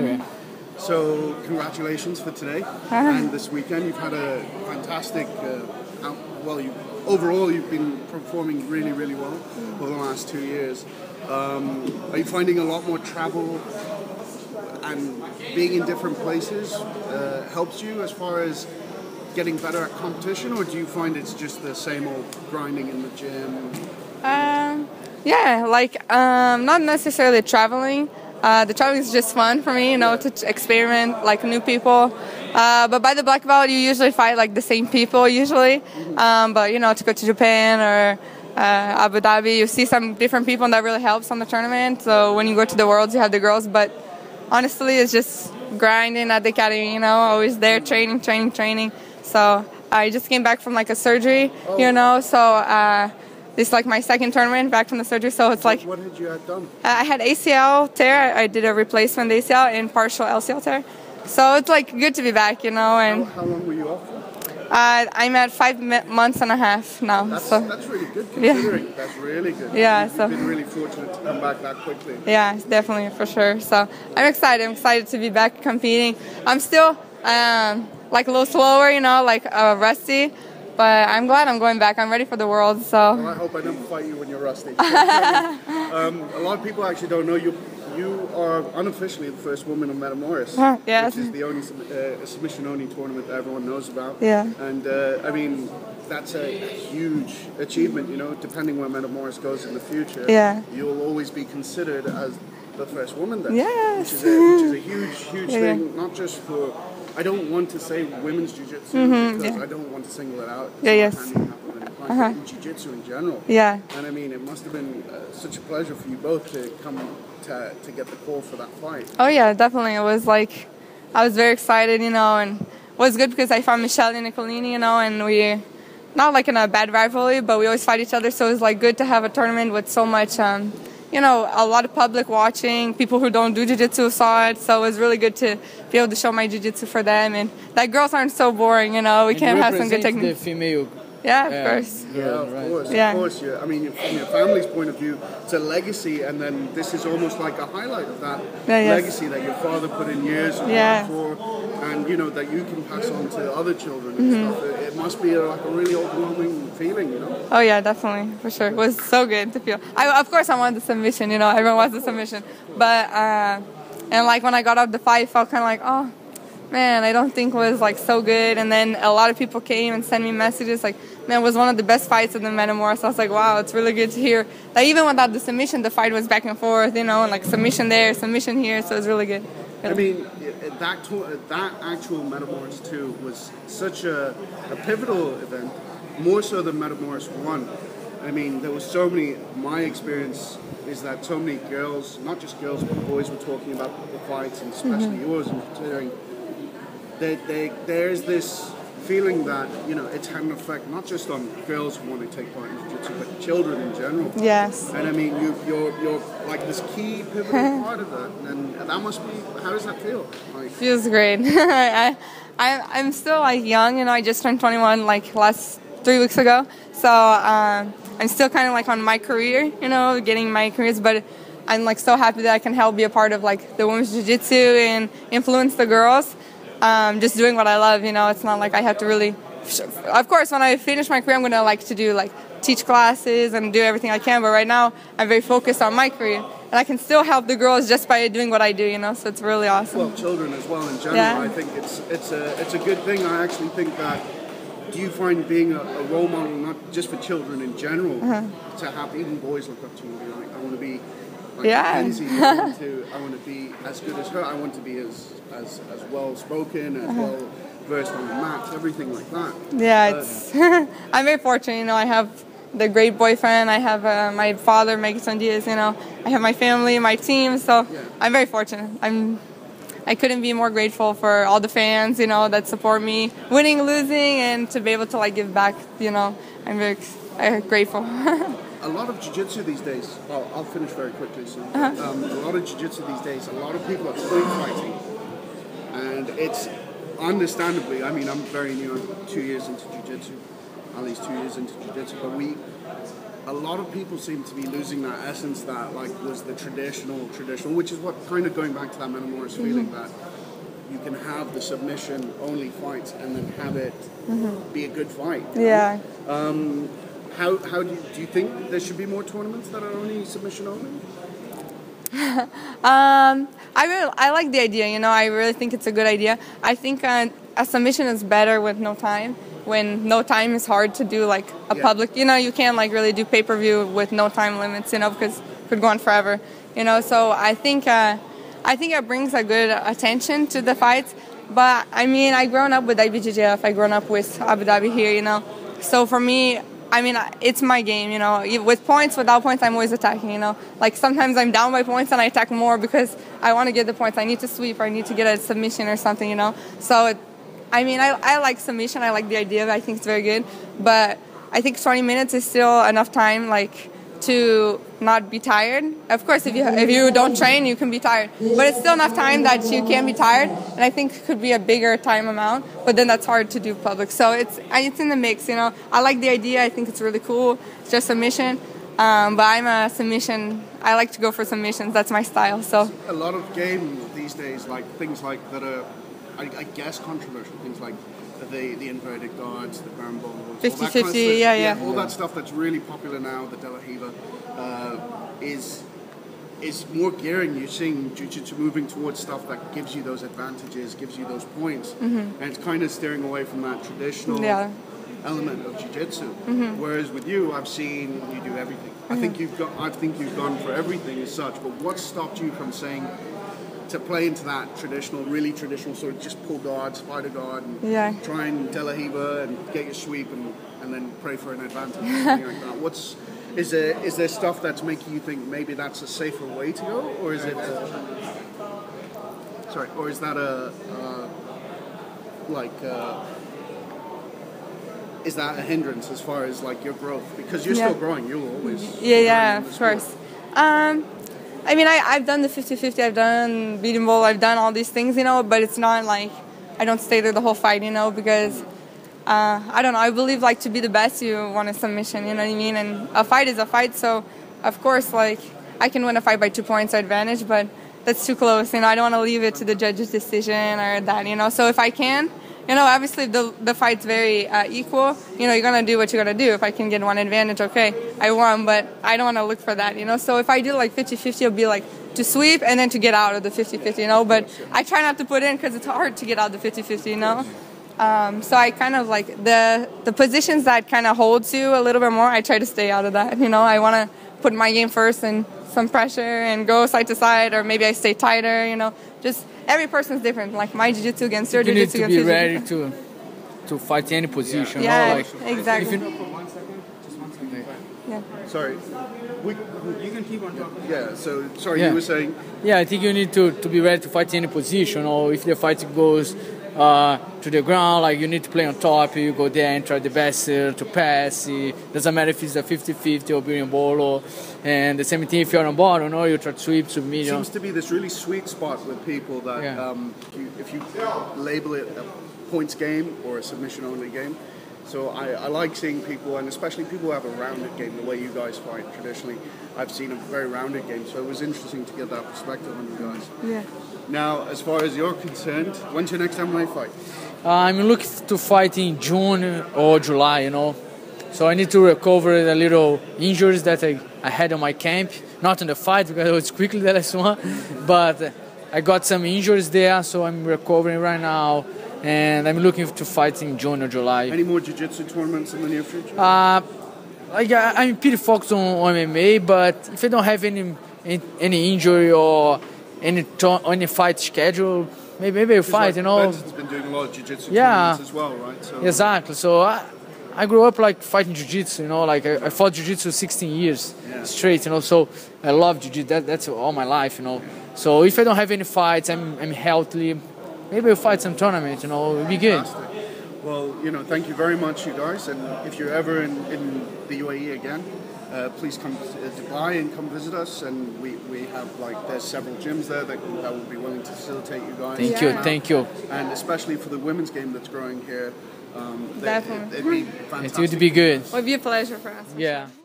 Okay. So, congratulations for today and this weekend. You've had a fantastic, overall you've been performing really, really well for the last 2 years. Are you finding a lot more travel and being in different places helps you as far as getting better at competition, or do you find it's just the same old grinding in the gym? Yeah, like not necessarily traveling. The traveling is just fun for me, to experiment like new people. But by the black belt, you usually fight like the same people usually. But to go to Japan or Abu Dhabi, you see some different people, and that really helps on the tournament. So when you go to the Worlds, you have the girls. But honestly, it's just grinding at the academy. Always there, training. So I just came back from like a surgery, So this is like my second tournament back from the surgery. So it's like, what had you had done? I had ACL tear. I did a replacement ACL and partial LCL tear. So it's like good to be back, And How long were you off for? I'm at 5 months and a half now. That's really good considering. Yeah. That's really good. Yeah, You've been really fortunate to come back that quickly. Yeah, definitely, for sure. So I'm excited. I'm excited to be back competing. I'm still like a little slower, rusty. But I'm glad I'm going back. I'm ready for the world. So. Well, I hope I never fight you when you're rusty. A lot of people actually don't know you. You are unofficially the first woman on METAMORIS, yes. which is the only submission-only tournament that everyone knows about. Yeah. And I mean, that's a huge achievement. Depending where METAMORIS goes in the future, you'll always be considered as the first woman there. Yes. Which is a huge thing, not just for. I don't want to say women's jiu-jitsu because I don't want to single it out. In jiu-jitsu in general. Yeah. And I mean, it must have been such a pleasure for you both to come to get the call for that fight. Oh yeah, definitely. It was like, I was very excited, and it was good because I found Michelle and Nicolini, and we, not like in a bad rivalry, but we always fight each other. So it was like good to have a tournament with so much, a lot of public watching, people who don't do jiu-jitsu saw it, so it was really good to be able to show my jiu-jitsu for them, and that girls aren't so boring, we can have some good techniques. The female. Yeah, of course. Yeah, of course. Yeah. Of course. Yeah. I mean, from your family's point of view, it's a legacy, and then this is almost like a highlight of that legacy that your father put in years before, and that you can pass on to other children and stuff. It must be like a really overwhelming feeling, Oh yeah, definitely, for sure. It was so good to feel. Of course, I wanted the submission. Everyone wants the submission, but and like when I got out the fight, I felt kind of like, oh man, I don't think it was like so good. And then a lot of people came and sent me messages like, man, it was one of the best fights in the METAMORIS. So I was like, wow, it's really good to hear that even without the submission, the fight was back and forth, and like submission there, submission here. So it was really good. I mean, that actual METAMORIS 2 was such a pivotal event, more so than METAMORIS 1. I mean, there was so many, my experience is that so many girls, not just girls, but boys were talking about the fights, and especially yours, and considering there's this feeling that, it's had an effect not just on girls who want to take part in jiu-jitsu, but children in general. Yes. And I mean, you're like this key pivotal part of that, and that must be, how does that feel? Feels great. I'm still like young, I just turned 21 like last 3 weeks ago, so I'm still kind of like on my career, getting my careers, but I'm like so happy that I can help be a part of like the women's jiu-jitsu and influence the girls. Just doing what I love, it's not like I have to really, of course when I finish my career I'm going to like to do like teach classes and do everything I can, but right now I'm very focused on my career, and I can still help the girls just by doing what I do, so it's really awesome. Well, children as well in general, I think it's a good thing. I actually think that, do you find being a role model not just for children in general, to have even boys look up to you, like, I want to be like Mackenzie, I want to be as good as her, I want to be as well spoken, as well versed on the mat, everything like that. Yeah, it's I'm very fortunate, I have the great boyfriend, I have my father, Mackenzie Dern, I have my family, my team, so I'm very fortunate. I couldn't be more grateful for all the fans, that support me, winning, losing, and to be able to like give back, I'm very grateful. A lot of jiu-jitsu these days, I'll finish very quickly soon. A lot of jiu-jitsu these days, a lot of people are point fighting. And it's understandably, I mean, I'm very new, I'm 2 years into jiu-jitsu, at least 2 years into jiu-jitsu, but a lot of people seem to be losing that essence that like was the traditional, which is what kind of going back to that METAMORIS feeling that you can have the submission only fights and then have it be a good fight. Yeah. How do you think there should be more tournaments that are only submission only? I like the idea. You know, I really think it's a good idea. I think a submission is better with no time. When no time is hard to do like a public. You know, you can't like really do pay-per-view with no time limits. You know, because it could go on forever. You know, so I think it brings a good attention to the fights. But I mean, I grown up with IBJJF. I grown up with Abu Dhabi here. You know, so for me, I mean, it's my game, you know. With points, without points, I'm always attacking, you know. Like, sometimes I'm down by points and I attack more because I want to get the points. I need to sweep or I need to get a submission or something, you know. So, I mean, I like submission. I like the idea of it. I think it's very good. But I think 20 minutes is still enough time, like, to not be tired. Of course, if you don't train, you can be tired. But it's still enough time that you can be tired. And I think it could be a bigger time amount. But then that's hard to do public. So it's in the mix, you know. I like the idea. I think it's really cool. It's just submission. But I'm a submission. I like to go for submissions. That's my style. So a lot of games these days, like things like that are, I guess, controversial. Things like the inverted guards, the ground balls, 50-50, yeah. All that stuff that's really popular now, the De La Riva, is more gearing. You're seeing Jiu-Jitsu moving towards stuff that gives you those advantages, gives you those points, and it's kind of steering away from that traditional element of Jiu-Jitsu. Whereas with you, I've seen you do everything. I think you've gone for everything as such. But what stopped you from saying to play into that really traditional sort of just pull guard, spider guard, and try and De La Riva and get your sweep and then pray for an advantage or something like that? Is there stuff that's making you think maybe that's a safer way to go, or is it? Or is that is that a hindrance as far as like your growth? Because you're still growing. You'll always of course. I mean, I've done the 50-50, I've done beating bull, I've done all these things, you know, but it's not like I don't stay there the whole fight, you know, because, I don't know, I believe, like, to be the best, you want a submission, you know what I mean? And a fight is a fight, so, of course, like, I can win a fight by 2 points advantage, but that's too close, you know, I don't want to leave it to the judge's decision or that, you know, so if I can, you know, obviously the fight's very equal. You know, you're going to do what you're going to do. If I can get one advantage, okay, I won, but I don't want to look for that, you know. So if I do like 50-50, it'll be like to sweep and then to get out of the 50-50, you know. But I try not to put in because it's hard to get out of the 50-50, you know. So I kind of like the positions that kind of holds you a little bit more, I try to stay out of that, you know. I want to put my game first and some pressure and go side to side, or maybe I stay tighter, you know. Just every person's different. Like my jiu-jitsu against your jiu-jitsu. You need to be ready to fight any position. Yeah, like, exactly. Sorry. You can keep on talking. Yeah, so, sorry, you were saying? Yeah, I think you need to be ready to fight any position, or if the fight goes to the ground, like you need to play on top, you go there and try the best to pass. It doesn't matter if it's a 50-50 or being ball, and the same thing if you're on bottom, no, you try to sweep, submit. It seems to be this really sweet spot with people that if you label it a points game or a submission-only game. So I like seeing people, and especially people who have a rounded game, the way you guys fight traditionally. I've seen a very rounded game, so it was interesting to get that perspective on you guys. Yeah. Now, as far as you're concerned, when's your next MMA fight? I'm looking to fight in June or July, you know. So I need to recover the little injuries that I had on my camp. Not in the fight, because it was quickly the last one. But I got some injuries there, so I'm recovering right now. And I'm looking to fight in June or July. Any more jiu-jitsu tournaments in the near future? I'm pretty focused on MMA, but if I don't have any injury or any fight schedule, maybe I'll fight, you know. Benson's been doing a lot of jiu-jitsu tournaments as well, right? So. Exactly. So I grew up like fighting jiu-jitsu, you know, like I fought jiu-jitsu 16 years straight, you know, so I love jiu-jitsu. That's all my life, you know. So if I don't have any fights, I'm healthy, maybe I'll fight some tournament, you know, it'll be good. Fantastic. Well, you know, thank you very much, you guys, and if you're ever in the UAE again, please come to Dubai and come visit us, and we have, like, there's several gyms there that will be willing to facilitate you guys. Thank you. And especially for the women's game that's growing here, Definitely. it'd be fantastic. It would be good. It would be a pleasure for us. Yeah.